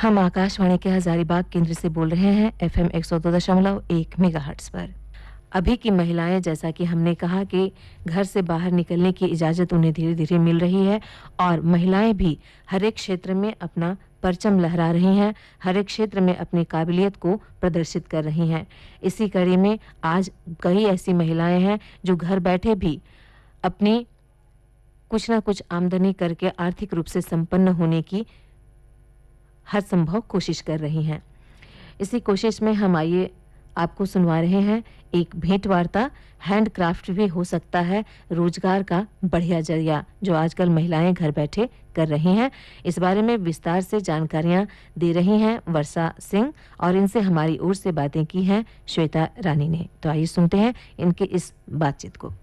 हम आकाशवाणी के हजारीबाग केंद्र से बोल रहे हैं एफएम 102.1 मेगाहर्ट्ज पर। अभी की महिलाएं, जैसा कि हमने कहा कि घर से बाहर निकलने की इजाज़त उन्हें धीरे-धीरे मिल रही है और महिलाएं भी हर एक क्षेत्र में अपना परचम लहरा रही हैं, हर एक क्षेत्र में अपनी काबिलियत को प्रदर्शित कर रही हैं। इसी कड़ी में आज कई ऐसी महिलाएं हैं जो घर बैठे भी अपनी कुछ न कुछ आमदनी करके आर्थिक रूप से संपन्न होने की हर संभव कोशिश कर रही हैं। इसी कोशिश में हम आइए आपको सुनवा रहे हैं एक भेंट वार्ता। हैंडक्राफ्ट भी हो सकता है रोजगार का बढ़िया जरिया, जो आजकल महिलाएं घर बैठे कर रही हैं। इस बारे में विस्तार से जानकारियां दे रही हैं वर्षा सिंह और इनसे हमारी ओर से बातें की हैं श्वेता रानी ने। तो आइए सुनते हैं इनके इस बातचीत को।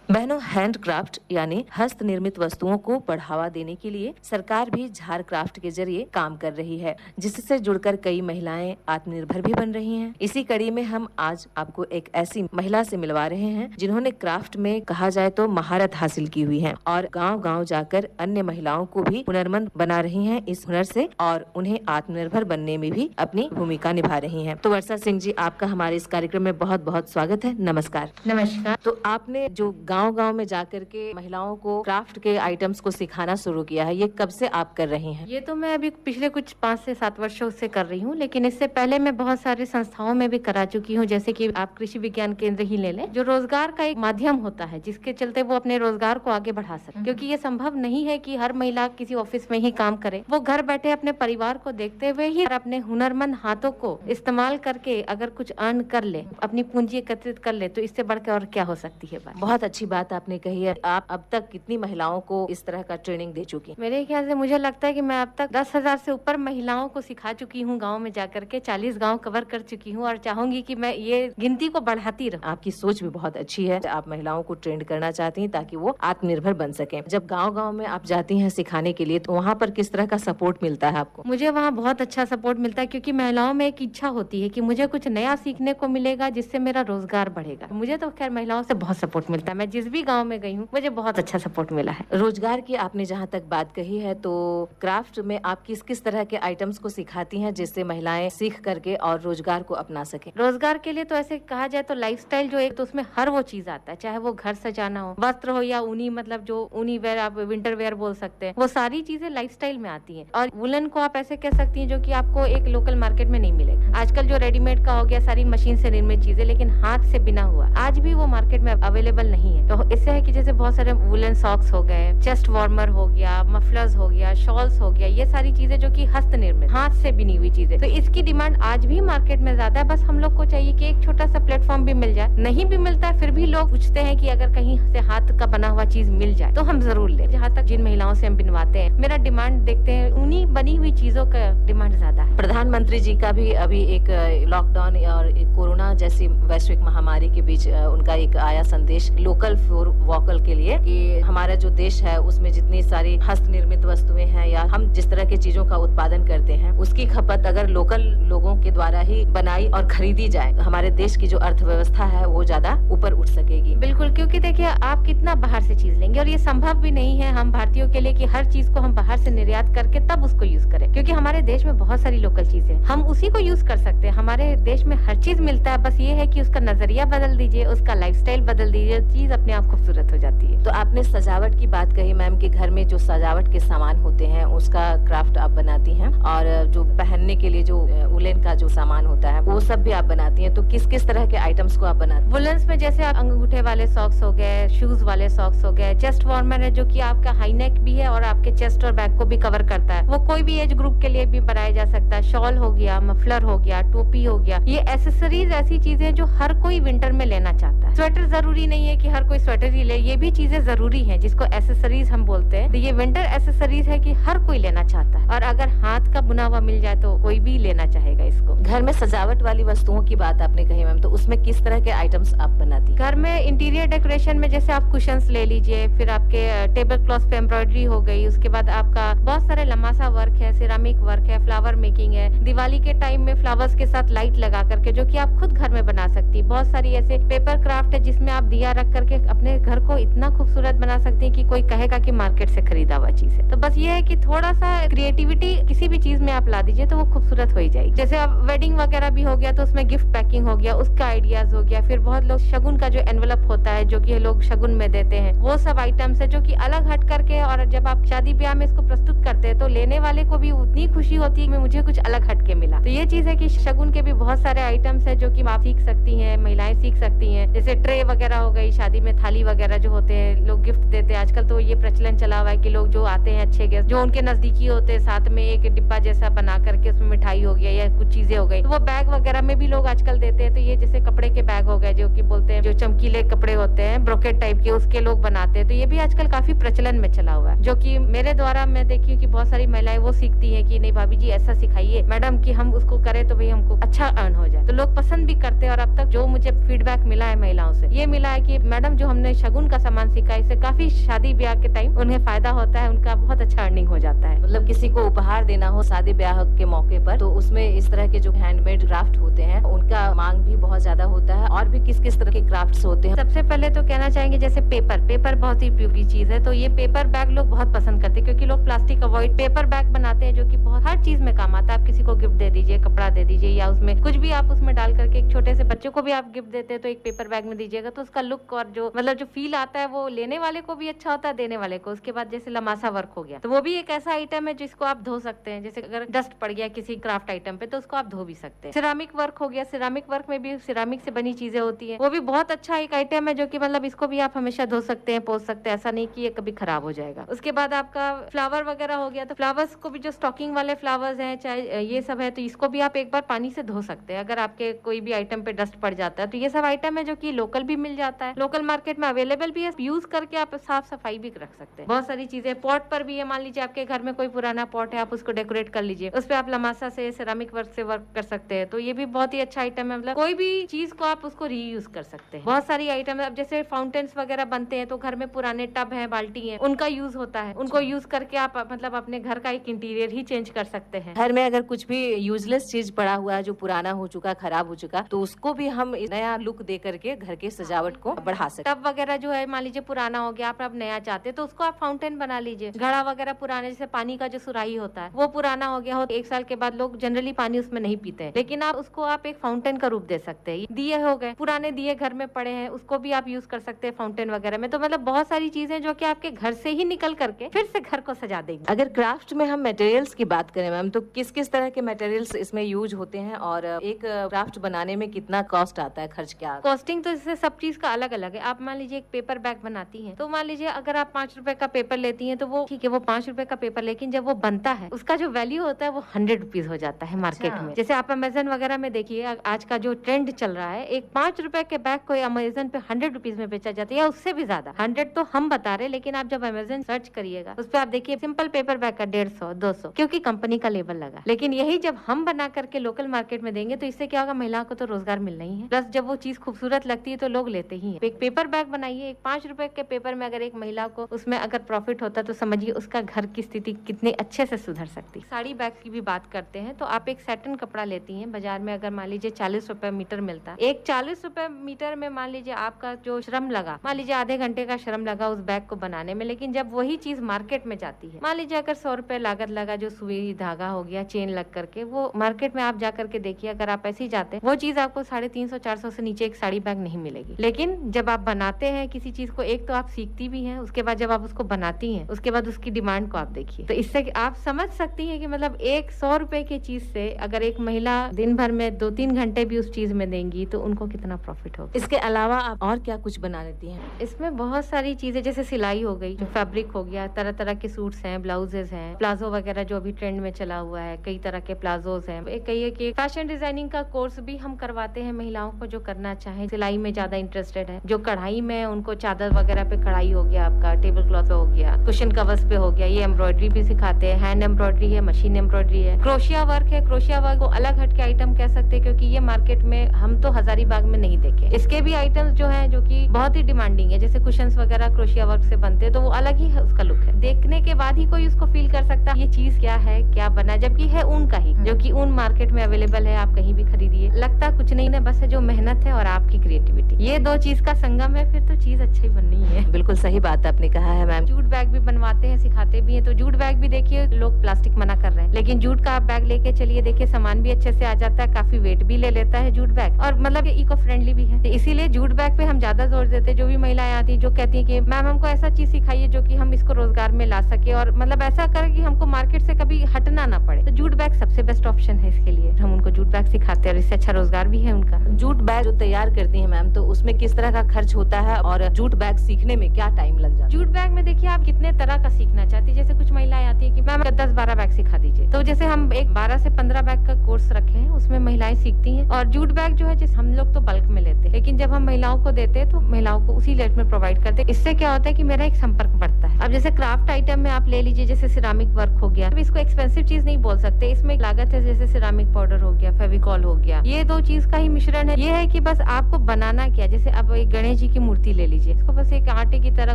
बहनों, हैंडक्राफ्ट यानी हस्त निर्मित वस्तुओं को बढ़ावा देने के लिए सरकार भी झारक्राफ्ट के जरिए काम कर रही है, जिससे जुड़कर कई महिलाएं आत्मनिर्भर भी बन रही हैं। इसी कड़ी में हम आज आपको एक ऐसी महिला से मिलवा रहे हैं जिन्होंने क्राफ्ट में कहा जाए तो महारत हासिल की हुई है और गांव-गांव जाकर अन्य महिलाओं को भी हुनरमंद बना रही हैं इस हुनर से और उन्हें आत्मनिर्भर बनने में भी अपनी भूमिका निभा रही हैं। तो वर्षा सिंह जी, आपका हमारे इस कार्यक्रम में बहुत बहुत स्वागत है। नमस्कार। नमस्कार। तो आपने जो गांव-गांव में जाकर के महिलाओं को क्राफ्ट के आइटम्स को सिखाना शुरू किया है, ये कब से आप कर रही हैं? ये तो मैं अभी पिछले कुछ 5 से 7 वर्षों से कर रही हूँ, लेकिन इससे पहले मैं बहुत सारी संस्थाओं में भी करा चुकी हूँ। जैसे कि आप कृषि विज्ञान केंद्र ही ले लें, जो रोजगार का एक माध्यम होता है, जिसके चलते वो अपने रोजगार को आगे बढ़ा सके। क्योंकि ये संभव नहीं है कि हर महिला किसी ऑफिस में ही काम करे। वो घर बैठे अपने परिवार को देखते हुए ही और अपने हुनरमंद हाथों को इस्तेमाल करके अगर कुछ अर्न कर ले, अपनी पूंजी एकत्रित कर ले, तो इससे बढ़कर और क्या हो सकती है बात। बहुत अच्छी बात आपने कही है। आप अब तक कितनी महिलाओं को इस तरह का ट्रेनिंग दे चुकी? मेरे ख्याल से मुझे लगता है कि मैं अब तक 10,000 से ऊपर महिलाओं को सिखा चुकी हूँ। गांव में जाकर के 40 गांव कवर कर चुकी हूँ और चाहूंगी कि मैं ये गिनती को बढ़ाती रहूं। आपकी सोच भी बहुत अच्छी है। आप महिलाओं को ट्रेंड करना चाहती हैं ताकि वो आत्मनिर्भर बन सकें। जब गांव-गांव में आप जाती हैं सिखाने के लिए, तो वहाँ पर किस तरह का सपोर्ट मिलता है आपको? मुझे वहाँ बहुत अच्छा सपोर्ट मिलता है, क्योंकि महिलाओं में एक इच्छा होती है कि मुझे कुछ नया सीखने को मिलेगा जिससे मेरा रोजगार बढ़ेगा। मुझे तो खैर महिलाओं से बहुत सपोर्ट मिलता है। मैं जिस भी गाँव में गई हूँ, मुझे बहुत अच्छा सपोर्ट मिला है। रोजगार की आपने जहाँ तक बात कही है, तो क्राफ्ट में आप किस किस तरह के आइटम्स को सिखाती हैं जिससे महिलाएं सीख करके और रोजगार को अपना सकें? रोजगार के लिए तो ऐसे कहा जाए तो लाइफस्टाइल जो एक, तो उसमें हर वो चीज आता है, चाहे वो घर सजाना हो, वस्त्र हो या ऊनी, मतलब जो ऊनी वेयर आप विंटर वेयर बोल सकते हैं, वो सारी चीजें लाइफस्टाइल में आती हैं। और वुलन को आप ऐसे कह सकती हैं जो कि आपको एक लोकल मार्केट में नहीं मिलेगा। आजकल जो रेडीमेड का हो गया, सारी मशीन से निर्मित चीजें, लेकिन हाथ से बिना हुआ आज भी वो मार्केट में अवेलेबल नहीं है। तो इससे है कि जैसे बहुत सारे वुलन सॉक्स हो गए, चेस्ट वार्मर हो गया, मफलर्स हो गया, शॉल्स हो गया, ये सारी चीजें जो कि हस्त निर्मित, हाथ से बिनी हुई चीजें, तो इसकी डिमांड आज भी मार्केट में ज्यादा है। बस हम लोग को चाहिए कि एक छोटा सा प्लेटफॉर्म भी मिल जाए। नहीं भी मिलता है फिर भी लोग पूछते हैं कि अगर कहीं से हाथ का बना हुआ चीज मिल जाए तो हम जरूर लें। जहाँ तक जिन महिलाओं से हम बनवाते हैं, मेरा डिमांड देखते हैं ऊनी बनी हुई चीजों का डिमांड ज्यादा है। प्रधानमंत्री जी का भी अभी एक लॉकडाउन और कोरोना जैसी वैश्विक महामारी के बीच उनका एक आया संदेश लोकल फॉर वोकल के लिए, कि हमारा जो देश है उसमें जितनी सारी हस्त निर्मित वस्तुएं हैं या हम जिस तरह की चीजों का उत्पादन करते हैं, उसकी खपत अगर लोकल लोगों के द्वारा ही बनाई और खरीदी जाए तो हमारे देश की जो अर्थव्यवस्था है वो ज्यादा ऊपर उठ सकेगी। बिल्कुल, क्योंकि देखिए आप कितना बाहर से चीज लेंगे, और ये संभव भी नहीं है हम भारतीयों के लिए कि हर चीज को हम बाहर से निर्यात करके तब उसको यूज करें, क्योंकि हमारे देश में बहुत सारी लोकल चीजें हम उसी को यूज कर सकते हैं। हमारे देश में हर चीज मिलता है, बस ये है कि उसका नजरिया बदल दीजिए, उसका लाइफस्टाइल बदल दीजिए, चीज अपने आप खूबसूरत हो जाती है। तो आपने सजावट की बात कही मैम, कि घर में जो सजावट के सामान होते हैं उसका क्राफ्ट आप बनाती हैं, और जो पहनने के लिए जो वुलन का जो सामान होता है वो सब भी आप बनाती हैं। तो किस किस तरह के आइटम्स को आप बनाती हैं? वुलन्स में जैसे आप अंगूठे वाले सॉक्स हो गए, शूज वाले सॉक्स हो गए, चेस्ट वार्मर है जो कि आपका हाई नेक भी है और आपके चेस्ट और बैक को भी कवर करता है, वो कोई भी एज ग्रुप के लिए भी बनाया जा सकता है। शॉल हो गया, मफलर हो गया, टोपी हो गया, ये एसेसरीज ऐसी चीजें जो हर कोई विंटर में लेना चाहता है। स्वेटर जरूरी नहीं है कि हर कोई स्वेटर ही ले, ये भी चीजें जरूरी है जिसको एसेसरीज हम बोलते हैं। तो ये विंटर एसेसरीज है कि हर कोई लेना चाहता है, और अगर हाथ का बुना हुआ मिल जाए तो कोई भी लेना चाहेगा इसको। घर में सजावट वाली वस्तुओं की बात आपने कही मैम, तो उसमें किस तरह के आइटम्स आप बनाती हैं? घर में इंटीरियर डेकोरेशन में जैसे आप कुशन्स ले लीजिए, फिर आपके टेबल क्लॉथ पे एम्ब्रॉयडरी हो गई, उसके बाद आपका बहुत सारे लम्बासा वर्क है, सिरामिक वर्क है, फ्लावर मेकिंग है। दिवाली के टाइम में फ्लावर्स के साथ लाइट लगा करके जो कि आप खुद घर में बना सकती है। बहुत सारी ऐसे पेपर क्राफ्ट है जिसमें आप दिया रख करके अपने घर को इतना खूबसूरत बना सकती हैं कि कोई कहेगा कि मार्केट से खरीदा हुआ चीज है। तो बस ये है कि थोड़ा सा क्रिएटिविटी किसी भी चीज में आप ला दीजिए तो वो खूबसूरत हो ही जाएगी। जैसे अब वेडिंग वगैरह भी हो गया तो उसमें गिफ्ट पैकिंग हो गया, उसका आइडियाज हो गया। फिर बहुत लोग शगुन का जो एनवेलप होता है जो कि लोग शगुन में देते हैं, वो सब आइटम्स है जो कि अलग हट करके, और जब आप शादी ब्याह में इसको प्रस्तुत करते हैं तो लेने वाले को भी उतनी खुशी होती है कि मुझे कुछ अलग हट के मिला। तो ये चीज है कि शगुन के भी बहुत सारे आइटम्स है जो कि आप सीख सकती हैं, महिलाएं सीख सकती हैं। जैसे ट्रे वगैरह हो गई, शादी में थाली वगैरह जो होते हैं लोग गिफ्ट देते हैं। आजकल तो ये प्रचलन चला हुआ है कि लोग जो आते हैं अच्छे गेस्ट जो उनके नजदीकी होते हैं, साथ में एक डिब्बा जैसा बना करके उसमें मिठाई हो गया या कुछ चीजें हो गई, तो वो बैग वगैरह में भी लोग आजकल देते हैं। तो ये जैसे कपड़े के बैग हो गए जो कि बोलते हैं, जो चमकीले कपड़े होते हैं ब्रोकेट टाइप के, उसके लोग बनाते हैं। तो ये भी आजकल काफी प्रचलन में चला हुआ है, जो कि मेरे द्वारा मैं देखी हूँ कि बहुत सारी महिलाएं वो सीखती है कि नहीं भाभी जी ऐसा सिखाइए मैडम कि हम उसको करें तो भाई हमको अच्छा अर्न हो जाए। तो लोग पसंद भी करते हैं। और अब तक जो मुझे फीडबैक मिला है महिलाओं से, ये मिला है कि मैडम जो हमने शगुन का सामान सीखा इससे काफी शादी ब्याह के टाइम उन्हें फायदा होता है, उनका बहुत अच्छा अर्निंग हो जाता है। मतलब किसी को उपहार देना हो शादी ब्याह के मौके पर, तो उसमें इस तरह के जो हैंडमेड क्राफ्ट होते हैं उनका मांग भी बहुत ज्यादा होता है। और भी किस किस तरह के क्राफ्ट्स होते हैं? सबसे पहले तो कहना चाहेंगे जैसे पेपर बहुत ही उपयोगी चीज है। तो ये पेपर बैग लोग बहुत पसंद करते हैं क्योंकि लोग प्लास्टिक अवॉइड पेपर बैग बनाते हैं जो कि बहुत हर चीज में काम आता है। आप किसी को गिफ्ट दे दीजिए, कपड़ा दे दीजिए, या उसमें कुछ भी आप उसमें डाल करके, एक छोटे से बच्चे को भी आप गिफ्ट देते हैं तो एक पेपर बैग में दीजिएगा तो उसका लुक और जो मतलब जो फील आता है वो लेने वाले को भी अच्छा होता है, देने वाले को। उसके बाद जैसे लमासा वर्क हो गया तो वो भी एक ऐसा आइटम है जिसको आप धो सकते हैं। जैसे अगर डस्ट पड़ गया किसी क्राफ्ट आइटम पे तो उसको आप धो भी सकते हैं। सिरामिक वर्क हो गया, सिरामिक वर्क में भी सिरामिक से बनी चीजें होती है, वो भी बहुत अच्छा एक आइटम है जो कि मतलब इसको भी आप हमेशा धो सकते हैं, पोंछ सकते हैं, ऐसा नहीं कि ये कभी खराब हो जाएगा। उसके बाद आपका फ्लावर वगैरह हो गया, तो फ्लावर्स को भी जो स्टॉकिंग वाले फ्लावर्स हैं चाहे ये सब है तो इसको भी आप एक बार पानी से धो सकते हैं अगर आपके कोई भी आइटम पे डस्ट पड़ जाता है। तो ये सब आइटम है जो कि लोकल भी मिल जाता है, लोकल मार्केट में अवेलेबल भी है, यूज करके आप साफ सफाई भी रख सकते हैं। बहुत सारी चीजें पॉट पर भी है, मान लीजिए आपके घर में कोई पुराना पॉट है, आप उसको डेकोरेट कर लीजिए, उस पर आप लमासा से सिरामिक वर्क से वर्क कर सकते हैं। तो ये भी बहुत ही अच्छा आइटम है, मतलब कोई भी चीज को आप उसको रीयूज कर सकते हैं। बहुत सारी आइटम है, अब जैसे फाउंटेन्स वगैरह बनते हैं तो घर में पुराने टब है, बाल्टी है, उनका यूज होता है, उनको यूज करके आप मतलब अपने घर का एक इंटीरियर ही चेंज कर सकते हैं। घर में अगर कुछ भी यूजलेस चीज पड़ा हुआ है जो पुराना हो चुका, खराब हो चुका, तो उसको भी हम नया लुक दे करके घर के सजावट को बढ़ा सकते। टब वगैरह जो है मान लीजिए पुराना हो गया, आप अब नया चाहते हैं तो उसको आप फाउंटेन बना लीजिए। घड़ा वगैरह पुराने, जैसे पानी का जो सुराही होता है वो पुराना हो गया हो, 1 साल के बाद लोग जनरली पानी उसमें नहीं पीते हैं, लेकिन आप उसको आप एक फाउंटेन का रूप दे सकते हैं। दिए हो गए, पुराने दिए घर में पड़े हैं, उसको भी आप यूज कर सकते हैं फाउंटेन वगैरह में। तो मतलब बहुत सारी चीजें जो कि आपके घर से ही निकल करके फिर से घर को सजा देंगे। अगर क्राफ्ट में हम मटेरियल्स की बात करें मैम, तो किस किस तरह के मटेरियल्स इसमें यूज होते हैं और एक क्राफ्ट बनाने में कितना कॉस्ट आता है, खर्च क्या? कॉस्टिंग तो इससे सब चीज का अलग अलग है। आप मान लीजिए एक पेपर बैग बनाती हैं तो मान लीजिए अगर आप 5 रुपए का पेपर लेती हैं तो वो ठीक है, वो 5 रुपए का पेपर, लेकिन जब वो बनता है उसका जो वैल्यू होता है वो 100 रुपीज हो जाता है मार्केट में। जैसे आप अमेजन वगैरह में देखिए, आज का जो ट्रेंड चल रहा है, एक 5 रुपए के बैग को अमेजन पे 100 रुपीज में बेचा जाता है या उससे भी ज्यादा। 100 तो हम बता रहे, लेकिन आप जब अमेजन सर्च करिएगा उस पर आप देखिए सिंपल पेपर बैग का 150, 200, क्योंकि कंपनी का लेबल लगा। लेकिन यही जब हम बना करके लोकल मार्केट में देंगे तो इससे क्या होगा, महिलाओं को तो रोजगार मिलना ही है, प्लस जब वो चीज खूबसूरत लगती है तो लोग लेते ही हैं। एक पेपर बैग बनाइए, एक 5 रुपए के पेपर में अगर एक महिला को उसमें अगर प्रॉफिट होता तो समझिए उसका घर की स्थिति कितने अच्छे से सुधर सकती। साड़ी बैग की भी बात करते हैं तो आप एक सैटिन कपड़ा लेती हैं बाजार में, अगर मान लीजिए 40 रुपए मीटर मिलता है, एक 40 रुपए मीटर में मान लीजिए आपका जो श्रम लगा, मान लीजिए आधे घंटे का श्रम लगा उस बैग को बनाने में, लेकिन जब वही चीज मार्केट में जाती है, मान लीजिए अगर 100 रुपए लागत लगा, जो सुई धागा हो गया, चेन लग करके, वो मार्केट में आप जा करके देखिए, अगर आप ऐसे ही जाते हैं वो चीज आपको 350, 400 से नीचे एक साड़ी बैग नहीं मिलेगी। लेकिन जब आप बनाते हैं किसी चीज को, एक तो आप सीखती भी हैं, उसके बाद जब आप उसको बनाती हैं उसके बाद उसकी डिमांड को आप देखिए, तो इससे आप समझ सकती हैं कि मतलब एक 100 रुपए की चीज से अगर एक महिला दिन भर में 2-3 घंटे भी उस चीज में देंगी तो उनको कितना प्रॉफिट होगा। इसके अलावा आप और क्या कुछ बना लेती हैं? इसमें बहुत सारी चीजें, जैसे सिलाई हो गई, जो फैब्रिक हो गया, तरह तरह के सूट्स हैं, ब्लाउजेज हैं, प्लाजो वगैरह जो अभी ट्रेंड में चला हुआ है, कई तरह के प्लाजोज हैं। एक कहिए कि फैशन डिजाइनिंग का कोर्स भी हम करवाते हैं महिलाओं को जो करना चाहे, सिलाई में ज्यादा इंटरेस्टेड है, जो कढ़ाई में उनको चादर वगैरह पे कढ़ाई हो गया, आपका टेबल क्लॉथ पे हो गया, कुशन कवर्स पे हो गया, ये एम्ब्रॉयडरी भी सिखाते हैं, हैंड एम्ब्रॉयडरी है, मशीन एम्ब्रॉयडरी है, क्रोशिया वर्क है। क्रोशिया वर्क को अलग हट के आइटम कह सकते हैं क्योंकि ये मार्केट में हम तो हजारीबाग में नहीं देखे। इसके भी आइटम्स जो है जो कि बहुत ही डिमांडिंग है, जैसे कुशन्स वगैरह क्रोशिया वर्क से बनते हैं, तो वो अलग ही है, उसका लुक है। देखने के बाद ही कोई उसको फील कर सकता है ये चीज क्या है, क्या बना है, जबकि है ऊन का ही, जो कि ऊन मार्केट में अवेलेबल है, आप कहीं भी खरीदिए। लगता कुछ नहीं ना, बस है जो मेहनत है और आपकी क्रिएटिविटी, ये दो चीज का संगम है, फिर तो चीज अच्छी बननी है। बिल्कुल सही बात आपने कहा है मैम। जूट बैग भी बनवाते हैं, सिखाते भी हैं। तो जूट बैग भी देखिए लोग प्लास्टिक मना कर रहे हैं, लेकिन जूट का आप बैग लेके चलिए, देखिए सामान भी अच्छे से आ जाता है, काफी वेट भी ले लेता है जूट बैग, और मतलब इको फ्रेंडली भी है। तो इसीलिए जूट बैग पे हम ज्यादा जोर देते हैं। जो भी महिलाएं आती है जो कहती है कि मैम हमको ऐसा चीज सिखाइए जो कि हम इसको रोजगार में ला सके, और मतलब ऐसा करे कि हमको मार्केट से कभी हटना ना पड़े, तो जूट बैग सबसे बेस्ट ऑप्शन है इसके लिए। हम उनको जूट बैग सिखाते हैं और इससे अच्छा रोजगार भी है उनका। जूट बैग जो तैयार करती हैं मैम, तो उसमें किस तरह का खर्च होता है और जूट बैग सीखने में क्या टाइम लग जाता है? जूट बैग में देखिए आप कितने तरह का सीखना चाहती है। जैसे कुछ महिलाएं आती है कि मैम 10-12 बैग सिखा दीजिए, तो जैसे हम एक 12 से 15 बैग का कोर्स रखे हैं, उसमें महिलाएं सीखती हैं। और जूट बैग जो है जैसे हम लोग तो बल्क में लेते हैं, लेकिन जब हम महिलाओं को देते हैं तो महिलाओं को उसी रेट में प्रोवाइड करते हैं। इससे क्या होता है कि मेरा एक संपर्क बढ़ता है। अब जैसे क्राफ्ट आइटम में आप ले लीजिए, जैसे सिरामिक वर्क हो गया, अब इसको एक्सपेंसिव चीज नहीं बोल सकते, इसमें लागत है, जैसे सिरामिक पाउडर हो गया, फेविकॉल हो गया, ये दो चीज का ही मिश्रण है। ये है कि बस आपको बनाना क्या, जैसे अब एक गणेश जी की मूर्ति ले लीजिए, इसको बस एक आटे की तरह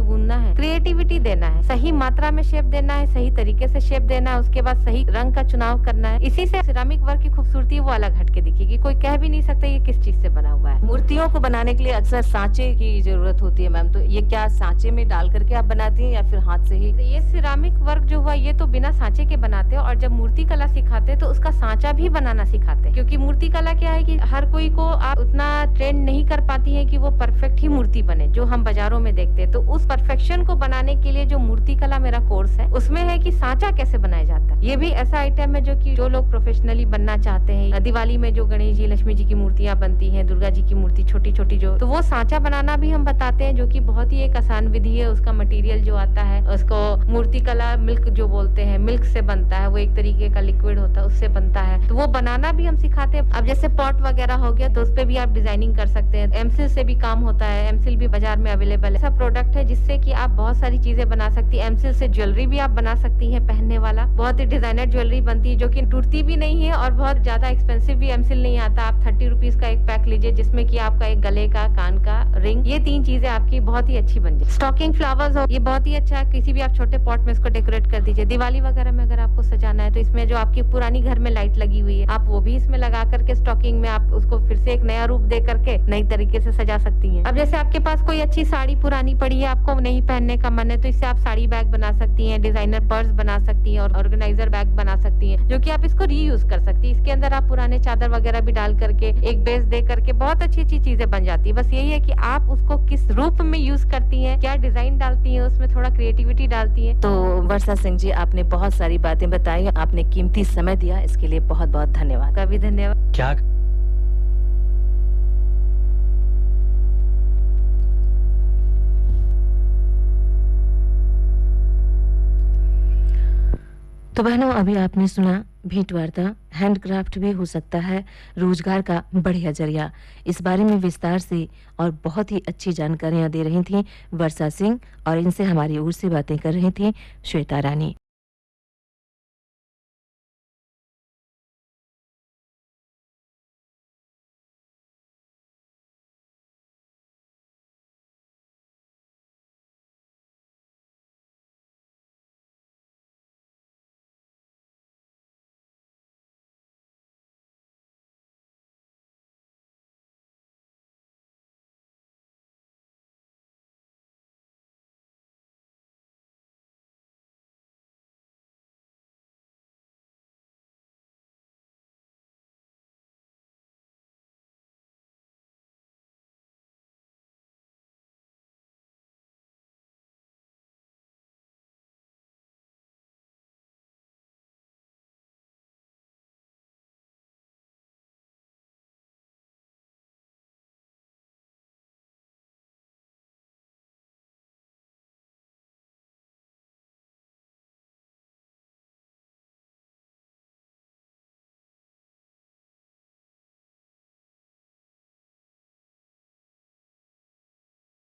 गूंदना है, क्रिएटिविटी देना है, सही मात्रा में शेप देना है, सही तरीके से शेप देना है, उसके बाद सही रंग का चुनाव करना है। इसी से सिरामिक वर्क की खूबसूरती वो अलग हटके दिखेगी, कोई कह भी नहीं सकता ये किस चीज से बना हुआ है। मूर्तियों को बनाने के लिए अक्सर सांचे की जरूरत होती है मैम, तो ये क्या सांचे में डाल करके आप बनाती हैं या फिर हाथ से ही? ये सिरामिक वर्क जो हुआ ये तो बिना सांचे के बनाते हैं, और जब मूर्ति कला सिखाते हैं तो उसका सांचा भी बनाना सिखाते हैं, क्योंकि मूर्ति कला क्या है कि हर कोई को आप उतना ट्रेन नहीं कर पाती है कि वो परफेक्ट ही मूर्ति बने जो हम बाजारों में देखते हैं। तो उस परफेक्शन को बनाने के लिए जो मूर्ति कला मेरा कोर्स है उसमें है कि सांचा कैसे बनाया जाता है। ये भी ऐसा आइटम है जो कि जो लोग प्रोफेशनली बनना चाहते हैं, दिवाली में जो गणेश जी लक्ष्मी जी की मूर्तियां बनती हैं, दुर्गा जी की मूर्ति छोटी छोटी जो, तो वो सांचा बनाना भी हम बताते हैं, जो कि बहुत ही एक आसान विधि है। उसका मटेरियल जो आता है उसको मूर्ति कला मिल्क जो बोलते हैं, मिल्क से बनता है, वो एक तरीके का लिक्विड होता है, उससे बनता है, तो वो बनाना भी हम सिखाते हैं। अब जैसे पॉट वगैरह हो गया तो उस पे भी आप डिजाइनिंग कर सकते हैं। एमसिल से भी काम होता है, एमसिल भी बाजार में अवेलेबल है। ऐसा प्रोडक्ट है जिससे कि आप बहुत सारी चीजें बना सकती है। एमसिल से ज्वेलरी भी आप बना सकती हैं, पहनने वाला बहुत ही डिजाइनर ज्वेलरी बनती है, जो कि टूटती भी नहीं है और बहुत ज्यादा एक्सपेंसिव भी एमसिल नहीं आता। आप 30 रुपीज का एक पैक लीजिए, जिसमें कि आपका एक गले का, कान का, रिंग, ये 3 चीजें आपकी बहुत ही अच्छी बन जाए। स्टॉकिंग फ्लावर्स हो, ये बहुत ही अच्छा है, किसी भी आप छोटे पॉट में इसको डेकोरेट कर दीजिए। दिवाली वगैरह में अगर आपको सजाना है तो इसमें जो आपकी पुरानी घर में लाइट लगी हुई है, आप वो भी इसमें लगा करके स्टॉकिंग में आप उसको फिर से एक नया रूप दे करके नई तरीके से सजा सकती हैं। अब जैसे आपके पास कोई अच्छी साड़ी पुरानी पड़ी है, आपको नहीं पहनने का मन है, तो इससे आप साड़ी बैग बना सकती हैं, डिजाइनर पर्स बना सकती हैं और ऑर्गेनाइजर बैग बना सकती हैं, जो कि आप इसको रीयूज कर सकती हैं। इसके अंदर आप पुराने चादर वगैरह भी डाल करके एक बेस दे करके बहुत अच्छी अच्छी चीजें बन जाती है। बस यही है कि आप उसको किस रूप में यूज करती हैं, क्या डिजाइन डालती हैं, उसमें थोड़ा क्रिएटिविटी डालती हैं। तो वर्षा सिंह जी, आपने बहुत सारी बातें बताई, आपने कीमती समय दिया, इसके लिए बहुत बहुत धन्यवाद। का भी धन्यवाद। क्या तो बहनों, अभी आपने सुना भेंट वार्ता, हैंडक्राफ्ट भी हो सकता है रोजगार का बढ़िया जरिया। इस बारे में विस्तार से और बहुत ही अच्छी जानकारियां दे रही थी वर्षा सिंह, और इनसे हमारी ओर से बातें कर रही थी श्वेता रानी।